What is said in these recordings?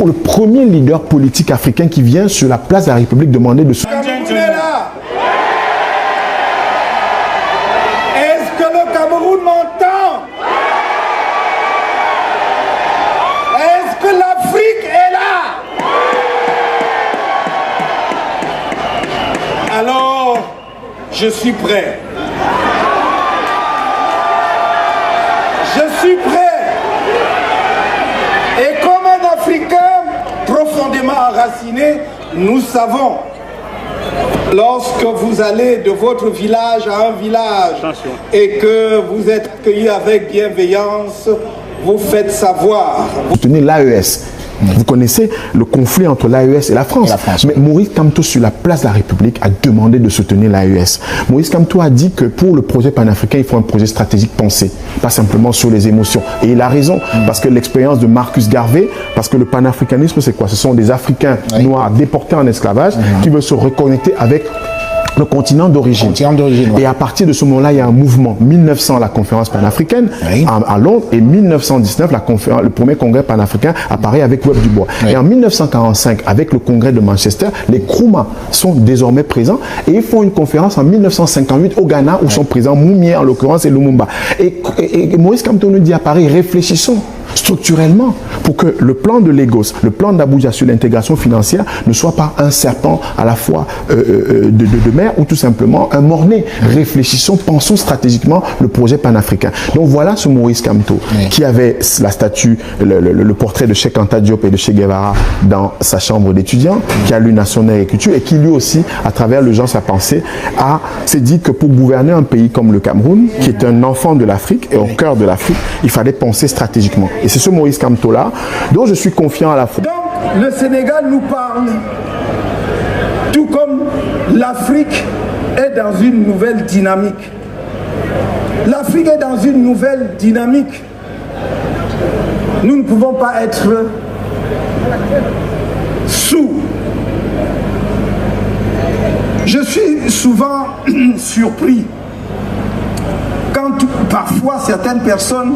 pour le premier leader politique africain qui vient sur la place de la République demander de... Est-ce que le Cameroun m'entend? Est-ce que l'Afrique est là? Alors, je suis prêt. Je suis prêt. Et comme un Africain profondément enraciné, nous savons, lorsque vous allez de votre village à un village et que vous êtes accueillis avec bienveillance, vous faites savoir. Vous tenez l'AES. Vous connaissez le conflit entre l'AES et la France. Mais Maurice Kamto, sur la place de la République, a demandé de soutenir l'AES. Maurice Kamto a dit que pour le projet panafricain, il faut un projet stratégique pensé, pas simplement sur les émotions. Et il a raison, parce que l'expérience de Marcus Garvey, parce que le panafricanisme, c'est quoi? Ce sont des Africains noirs déportés en esclavage qui veulent se reconnecter avec le continent d'origine. Et à partir de ce moment-là, il y a un mouvement. 1900, la conférence panafricaine à Londres, et 1919, le premier congrès panafricain apparaît avec Webb Dubois. Et en 1945, avec le congrès de Manchester, les Nkrumah sont désormais présents et ils font une conférence en 1958 au Ghana où sont présents Moumié en l'occurrence et Lumumba. Et Maurice Kamto nous dit à Paris, réfléchissons structurellement pour que le plan de Lagos, le plan d'Abuja sur l'intégration financière ne soit pas un serpent à la fois de mer ou tout simplement un mort-né. Réfléchissons, pensons stratégiquement le projet panafricain. Donc voilà ce Maurice Kamto qui avait la statue, le portrait de Cheikh Anta Diop et de Che Guevara dans sa chambre d'étudiant, qui a lu Nation et Culture et qui lui aussi, à travers le genre sa pensée, s'est dit que pour gouverner un pays comme le Cameroun, qui est un enfant de l'Afrique et au cœur de l'Afrique, il fallait penser stratégiquement. Et c'est ce Maurice Kamto-là dont je suis confiant à la fois. Donc, le Sénégal nous parle, tout comme l'Afrique est dans une nouvelle dynamique. L'Afrique est dans une nouvelle dynamique. Nous ne pouvons pas être sous. Je suis souvent surpris quand parfois certaines personnes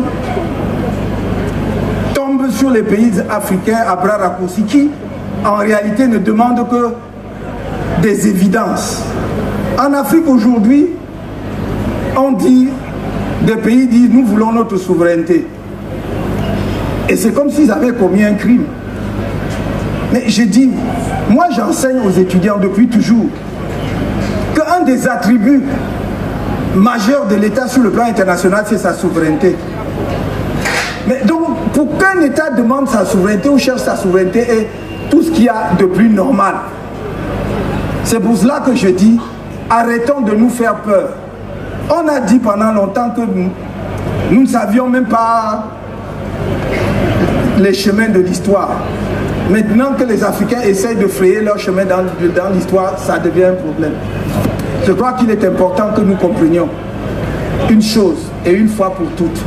tombent sur les pays africains à bras raccourcis qui en réalité ne demandent que des évidences. En Afrique aujourd'hui, on dit, des pays disent nous voulons notre souveraineté. Et c'est comme s'ils avaient commis un crime. Mais je dis, moi j'enseigne aux étudiants depuis toujours qu'un des attributs majeurs de l'État sur le plan international, c'est sa souveraineté. Mais donc, pour qu'un État demande sa souveraineté ou cherche sa souveraineté et tout ce qu'il y a de plus normal, c'est pour cela que je dis, arrêtons de nous faire peur. On a dit pendant longtemps que nous ne savions même pas les chemins de l'histoire. Maintenant que les Africains essayent de frayer leur chemin dans l'histoire, ça devient un problème. Je crois qu'il est important que nous comprenions une chose, et une fois pour toutes.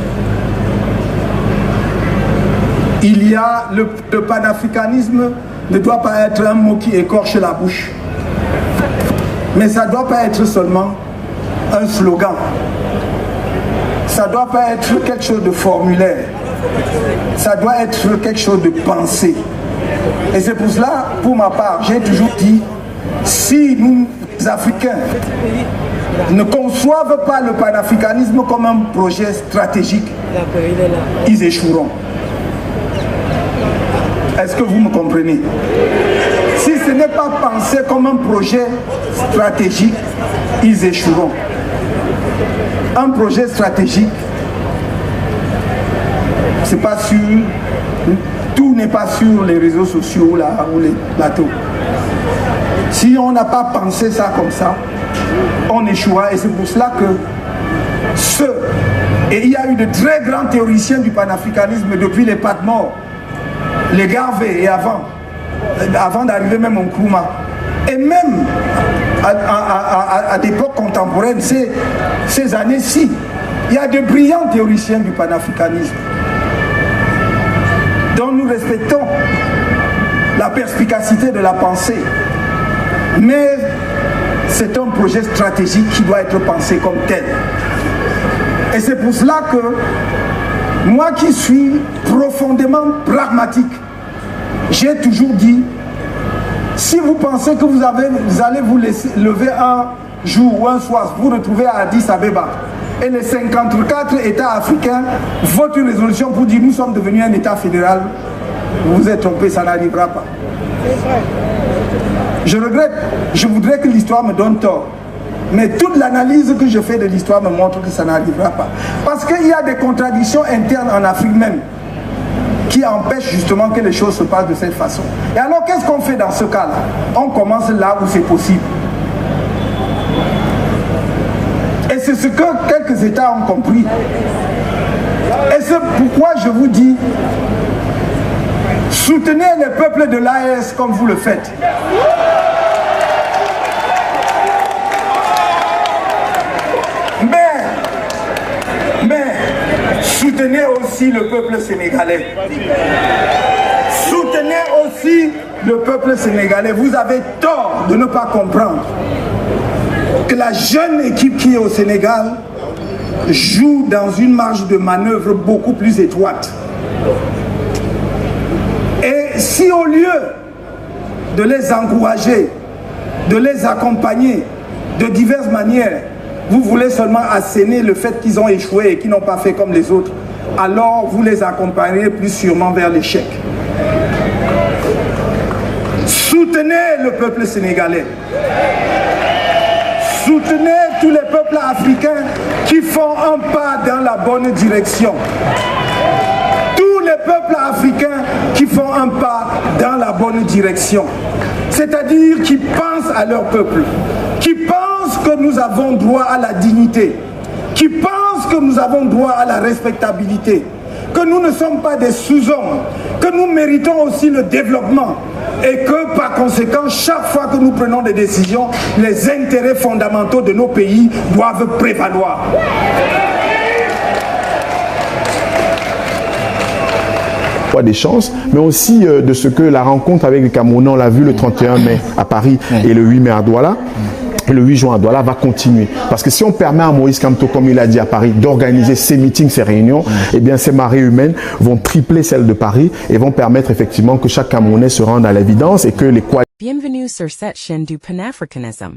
Il y a le panafricanisme ne doit pas être un mot qui écorche la bouche. Mais ça ne doit pas être seulement un slogan. Ça ne doit pas être quelque chose de formulaire. Ça doit être quelque chose de pensé. Et c'est pour cela, pour ma part, j'ai toujours dit, si nous, les Africains, ne conçoivent pas le panafricanisme comme un projet stratégique, ils échoueront. Est-ce que vous me comprenez? Si ce n'est pas pensé comme un projet stratégique, ils échoueront. Un projet stratégique, c'est pas sûr, tout n'est pas sur les réseaux sociaux là, ou les plateaux. Si on n'a pas pensé ça comme ça, on échouera. Et c'est pour cela que et il y a eu de très grands théoriciens du panafricanisme depuis les Patmore, les Garvey et avant d'arriver même au Nkrumah. Et même à l'époque contemporaine, ces années-ci, il y a de brillants théoriciens du panafricanisme dont nous respectons la perspicacité de la pensée. Mais c'est un projet stratégique qui doit être pensé comme tel. Et c'est pour cela que moi qui suis profondément pragmatique, j'ai toujours dit, si vous pensez que vous allez vous lever un jour ou un soir, vous retrouver à Addis Abeba, et les 54 États africains votent une résolution pour dire nous sommes devenus un État fédéral, vous vous êtes trompé, ça n'arrivera pas. Je regrette, je voudrais que l'histoire me donne tort. Mais toute l'analyse que je fais de l'histoire me montre que ça n'arrivera pas. Parce qu'il y a des contradictions internes en Afrique même qui empêchent justement que les choses se passent de cette façon. Et alors qu'est-ce qu'on fait dans ce cas-là? On commence là où c'est possible. Et c'est ce que quelques États ont compris. Et c'est pourquoi je vous dis, soutenez les peuples de l'AES comme vous le faites. Mais soutenez aussi le peuple sénégalais. Soutenez aussi le peuple sénégalais. Vous avez tort de ne pas comprendre que la jeune équipe qui est au Sénégal joue dans une marge de manœuvre beaucoup plus étroite. Et si au lieu de les encourager, de les accompagner de diverses manières, vous voulez seulement asséner le fait qu'ils ont échoué et qu'ils n'ont pas fait comme les autres, alors vous les accompagnerez plus sûrement vers l'échec. Soutenez le peuple sénégalais. Soutenez tous les peuples africains qui font un pas dans la bonne direction. Tous les peuples africains qui font un pas dans la bonne direction. C'est-à-dire qui pensent à leur peuple, qui pensent que nous avons droit à la dignité, qui pensent que nous avons droit à la respectabilité, que nous ne sommes pas des sous-hommes, que nous méritons aussi le développement et que par conséquent, chaque fois que nous prenons des décisions, les intérêts fondamentaux de nos pays doivent prévaloir. Des chances, mais aussi de ce que la rencontre avec les Camerounais, on l'a vu le 31 mai à Paris et le 8 mai à Douala, et le 8 juin à Douala va continuer. Parce que si on permet à Moïse Kamto, comme il a dit à Paris, d'organiser ces meetings, ces réunions, eh bien ces marées humaines vont tripler celles de Paris et vont permettre effectivement que chaque Camerounais se rende à l'évidence et que les Bienvenue sur cette chaîne du panafricanisme.